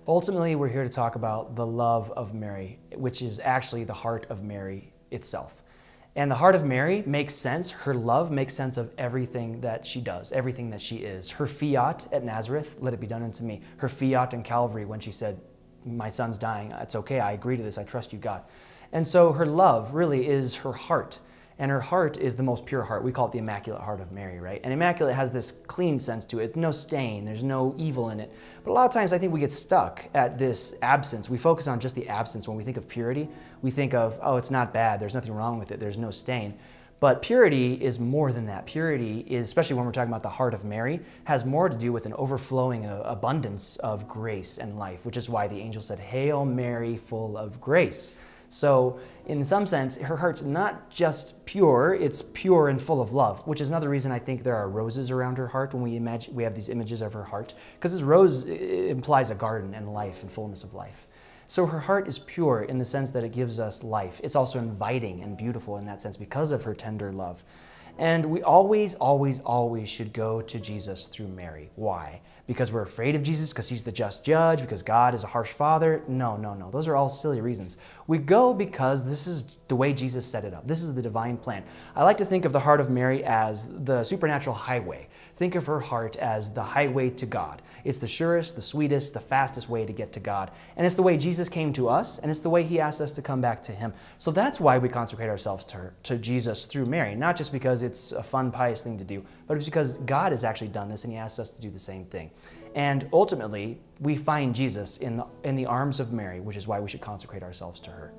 Ultimately, we're here to talk about the love of Mary, which is actually the heart of Mary itself. And the heart of Mary makes sense. Her love makes sense of everything that she does, everything that she is. Her fiat at Nazareth, let it be done unto me. Her fiat in Calvary when she said, my son's dying, it's okay, I agree to this, I trust you, God. And so her love really is her heart. And her heart is the most pure heart. We call it the Immaculate Heart of Mary, right? And Immaculate has this clean sense to it. It's no stain. There's no evil in it. But a lot of times I think we get stuck at this absence. We focus on just the absence. When we think of purity, we think of, oh, it's not bad. There's nothing wrong with it. There's no stain. But purity is more than that. Purity is, especially when we're talking about the heart of Mary, has more to do with an overflowing abundance of grace and life, which is why the angel said, Hail Mary, full of grace. So in some sense, her heart's not just pure, it's pure and full of love, which is another reason I think there are roses around her heart when we have these images of her heart, because this rose implies a garden and life and fullness of life. So her heart is pure in the sense that it gives us life. It's also inviting and beautiful in that sense because of her tender love. And we always, always, always should go to Jesus through Mary. Why? Because we're afraid of Jesus, because he's the just judge, because God is a harsh father? No, no, no. Those are all silly reasons. We go because this is the way Jesus set it up. This is the divine plan. I like to think of the heart of Mary as the supernatural highway. Think of her heart as the highway to God. It's the surest, the sweetest, the fastest way to get to God. And it's the way Jesus came to us, and it's the way he asked us to come back to him. So that's why we consecrate ourselves to Jesus through Mary, not just because it's a fun, pious thing to do, but it's because God has actually done this and he asks us to do the same thing. And ultimately, we find Jesus in the arms of Mary, which is why we should consecrate ourselves to her.